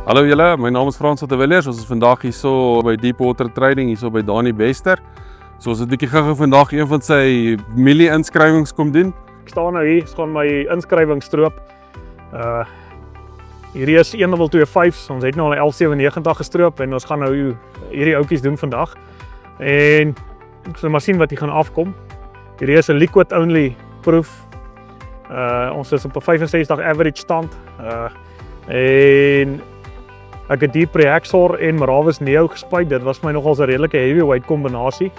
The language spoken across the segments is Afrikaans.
Hallo julle, my naam is Frans de Villiers. Ons is vandag hierso by Deepwater Trading, hierso by Dani Bester. So ons het 'n bietjie gou vandag een van sy milie inskrywings kom doen. Ek staan nou hier, gaan my inskrywingsstroop. Hierdie is 1025, ons het nou al 1197 gestroop en ons gaan nou hierdie oudjies doen vandag. En ek sal maar sien wat hier gaan afkom. Hierdie is 'n liquid only proef. Ons is op 'n 65 average stand. En ek het Deep Reaxor en Maravis Neo gespuit. Dit was my nogal 'n redelike heavyweight kombinasie.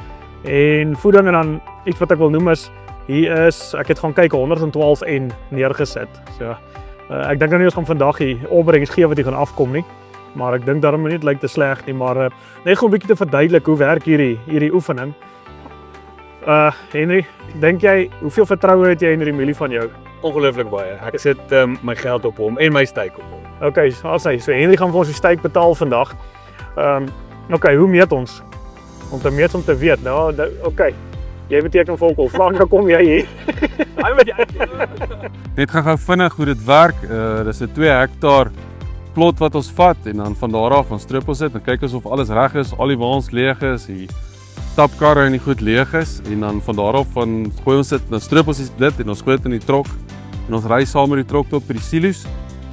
En voeding en dan iets wat ek wil noem is, hier is, ek het gaan kyk 112 N neergesit. So ek dink nou nie ons gaan vandag hier opbrengs gee wat hier gaan afkom nie. Maar ek dink daarom nie lyk te sleg nie, maar net gou 'n bietjie te verduidelik hoe werk hierdie oefening. Henry, dink jy hoeveel vertroue het jy in die milie van jou? Ongelooflik baie. Ek sit my geld op hom en my steek op hom. Okay, so Henry gaan vir ons die steek betaal vandag. Okay, hoe meet ons? Om te meet om te weet. Nou, okay. Jy beteken volkel. Frank, kom jy hier? Net gou vinnig hoe dit werk. Dis 'n 2 hektaar plot wat ons vat en dan van daar af ons stroop ons dit en kyk ons of alles reg is, al die waans leeg is, die tapkarre en die goed leeg is en dan van daar af gooi ons dit, dan stroop ons dit en ons gooi dit in die trok en ons ry saam met die trok tot by die silo's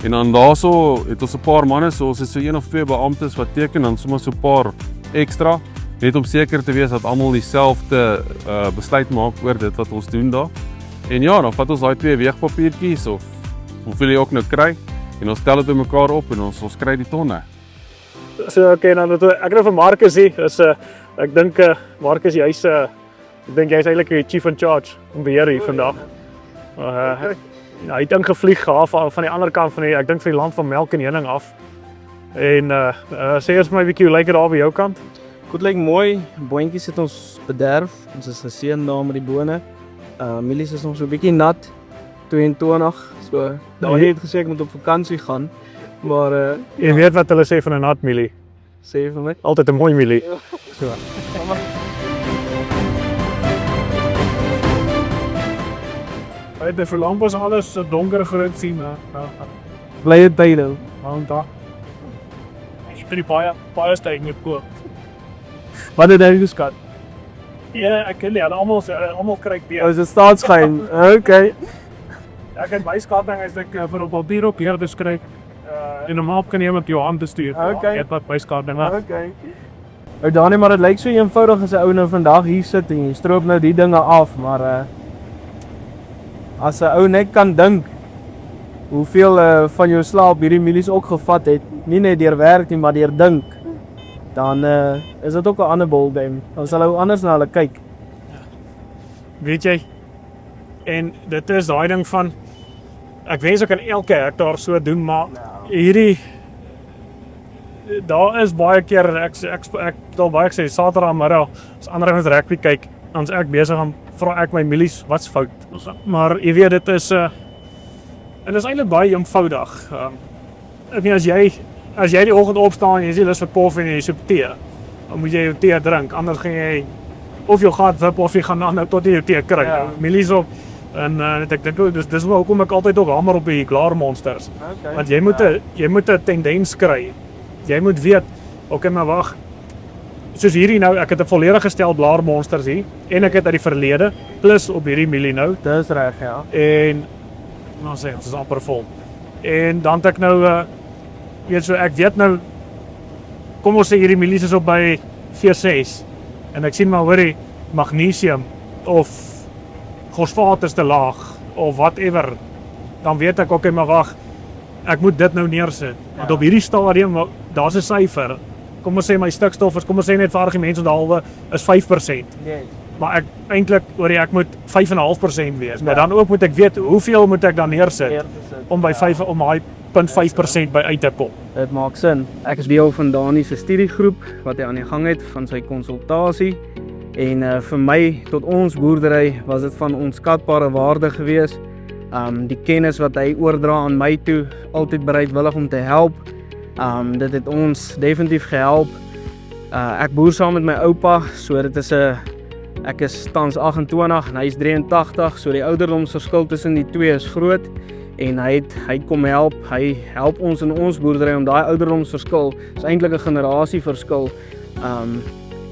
en dan daarso het ons 'n paar manne, so ons het so 1 of 2 beamptes wat teken dan sommer so 'n paar ekstra net om seker te wees dat almal dieselfde besluit maak oor dit wat ons doen daar. En ja, dan vat ons daai 2 weegpapiertjies of hoeveel jy ook nou kry en ons tel dit bymekaar op en ons kry die tonne. So okay, dan ek nou vir Marcus hier. Ek dink Marcus jy's eintlik die chief in charge om beheer hier vandag. Hy het ingevlieg van die ander kant van ek dink van die land van melk en honing af. En sê eers my bietjie hoe lyk dit daar by jou kant? Goed, lyk mooi. Boontjies het ons bederf. Ons is geseën daar met die bone. Milies is nog so 'n bietjie nat. 22. So daar het gesê ek moet op vakansie gaan. Maar jy weet wat hulle sê van 'n nat milie. Sê vir my. Altyd 'n mooi milie. So. By die verlang was alles so donker groot sien, Blye tye. Want daar. Ek het die baie steek moet koop. Wat het jy geskat? Ja, ek ken nie, almal kry dit. Is dit staatsgeheim? Okay. Ek het my skatting as ek vir op papier op hier te skryf. En normaal kan jy met jou hand te stuur. Okay. Ek het my skatting. Okay. Dani, maar dit lyk so eenvoudig as 'n ou nou vandag hier sit en jy stroop nou die dinge af, maar as 'n ou net kan dink hoeveel van jou slaap hierdie milies ook gevat het, nie net deur werk nie, maar deur dink, dan is dit ook 'n ander ballgame. Dan sal ou anders na hulle kyk. Weet jy? En dit is daai ding van ek wens ek kan elke hektaar so doen, maar daar is baie keer ek het baie gesê Saterdagmiddag as ander ouens rugby kyk, dan's ek besig om vra ek my milies wat's fout. Maar jy weet dit is en dit is eintlik baie eenvoudig. Ek meen as jy die oggend opstaan en jy sê lus vir koffie en jy soep tee, dan moet jy jou tee drink, anders gaan jy of jou gat wip of jy gaan nou tot jy jou tee kry. Ja. Milies op en ek dink dis hoekom ek altyd ook hamer op die klaarmonsters. Okay. Want jy moet 'n tendens kry. Jy moet weet, okay, maar wag. Soos hierdie nou, ek het 'n volledige stel blaarmonsters hier en ek het uit die verlede plus op hierdie milie nou. Dis reg, ja. En nou sê ons is amper vol. En dan het ek nou weet so ek weet nou kom ons sê hierdie milies is op by 4.6 en ek sien maar hoorie magnesium of fosfaat is te laag of whatever, dan weet ek okay, maar wag, ek moet dit nou neersit. Want op hierdie stadium, daar's 'n syfer. Kom ons sê my stikstof is, kom ons sê net vir argumente onderhalwe is 5%. Yes. Maar ek moet 5.5% wees. Maar dan ook moet ek weet hoeveel moet ek dan neersit om by 0.5% by uit te kom. Dit maak sin. Ek is deel van Dani se studiegroep wat hy aan die gang het van sy konsultasie. En vir my tot ons boerdery was dit van onskatbare waarde gewees. Die kennis wat hy oordra aan my toe, altyd bereidwillig om te help. Dit het ons definitief gehelp. Ek boer saam met my oupa, so dit is ek is tans 28 en hy is 83, so die ouderdomsverskil tussen die twee is groot. en hy kom help, hy help ons in ons boerdery om daai ouderdomsverskil, is eintlik 'n generasieverskil,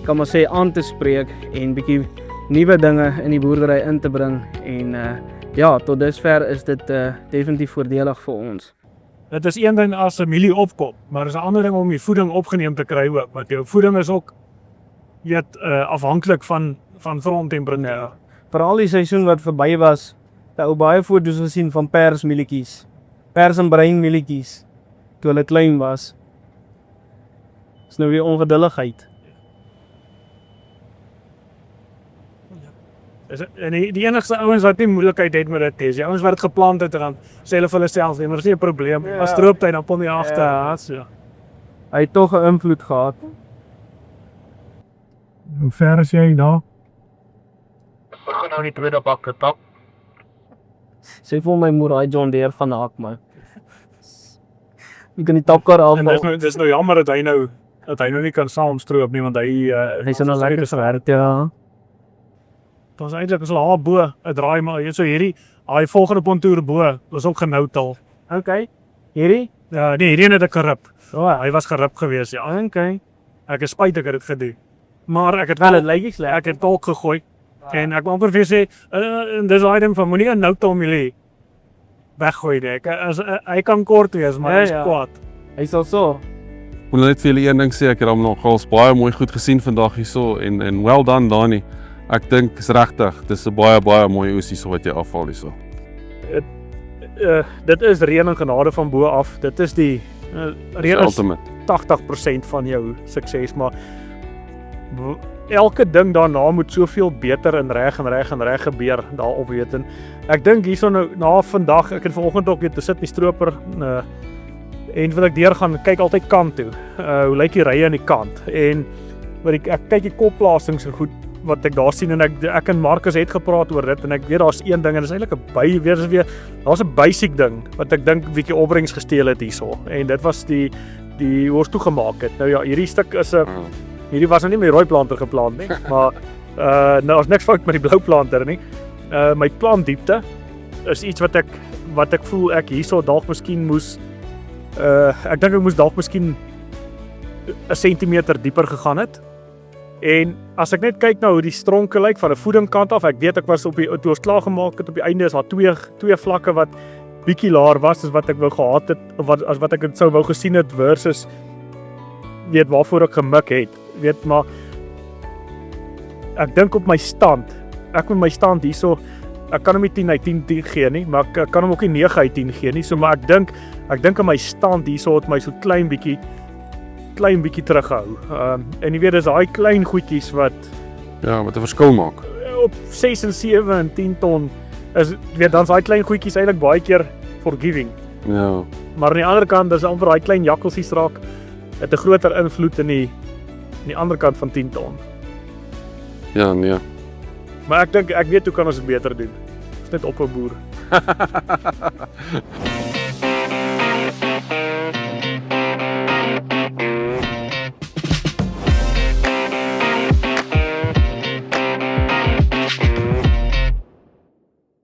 kan maar sê aan te spreek en bietjie nuwe dinge in die boerdery in te bring en ja, tot dusver is dit definitief voordelig vir ons. Dit is een ding as 'n mielie opkom, maar is 'n ander ding om die voeding opgeneem te kry ook, want jou voeding is ook afhanklik van grondtemperature. Veral die seisoen wat verby was, het ou baie foto's gesien van persmielietjies, pers en bruin mielietjies, toe hulle klein was. Dis nou weer ongeduldigheid. En die enigste ouens wat nie moeilikheid het met dit is, die ouens wat dit geplant het en dan sê hulle vir hulle self, maar dis nie 'n probleem. Ja. As strooptyd dan kom jy agter, Ja. so. Hy het tog 'n invloed gehad. Hoe ver is jy daar? Begin nou die tweede bak tap. Sê vir my moeder, hy John Deere van Haak man. Jy kan die tapkar En afval. dis nou jammer dat hy nou nie kan saamstroop nie, want hy Hy's nou lekker gewerk, ja. Dit was eintlik as hulle bo 'n draai maar jy so hierdie daai volgende pontoer bo was ook genoutel. Okay. Hierdie? Ja, nee, hierdie het ek gerip. So, Hy was gerip geweest, ja. okay. Ek is spyt ek het dit gedoen. Maar ek het Wel, dit lyk nie sleg. ek het dalk gegooi. En ek wil amper vir sê dis daai ding van moenie 'n noutel mielie weggooi nie. Hy kan kort wees, maar Ja, hy's ja. kwaad. Hy sal so. Moet net vir julle een ding sê, ek het hom nogals baie mooi goed gesien vandag hierso en well done Dani. Ek dink is regtig, dis 'n baie mooi oes hierso wat jy afval hierso. Dit is reën en genade van bo af. Dit is die reën is Ultimate. 80% van jou sukses, maar elke ding daarna moet soveel beter en reg gebeur daarop weet. En ek dink hierso nou na vandag, ek het vanoggend ook weer te sit in die stroper en wil ek deur gaan kyk altyd kant toe. Hoe lyk die rye aan die kant? En ek kyk die kopplaatsings en goed wat ek daar sien en ek en Marcus het gepraat oor dit en ek weet daar's een ding en dis eintlik 'n daar's 'n basic ding wat ek dink bietjie opbrengs gesteel het hierso. En dit was die hoe ons toegemaak het. Nou ja, hierdie stuk is 'n hierdie was nou nie met die rooi planter geplant nie, maar nou is niks fout met die blou planter nie. My plantdiepte is iets wat ek voel ek hierso dalk miskien moes ek dink ek moes dalk miskien 'n sentimeter dieper gegaan het. En as ek net kyk na hoe die stronke lyk van 'n voedingkant af, ek weet ek was toe ons klaar gemaak het op die einde is daar twee vlakke wat bietjie laer was as wat ek wou gehad het of as wat ek dit sou wou gesien het versus weet waarvoor ek gemik het. Weet maar ek dink op my stand. Ek met my stand hierso ek kan hom nie 10 uit 10 gee nie, maar ek kan hom ook nie 9 uit 10 gee nie. So maar ek dink aan my stand hierso het my so klein bietjie terughou. En jy weet dis daai klein goedjies wat Ja, wat 'n verskil maak. op 6 en 7 en 10 ton is weet dan's daai klein goedjies eintlik baie keer forgiving. Ja. Maar aan die ander kant is amper daai klein jakkelsies raak het 'n groter invloed in die ander kant van 10 ton. Ja, nee. Maar ek dink ek weet hoe kan ons dit beter doen. Ons net op 'n boer.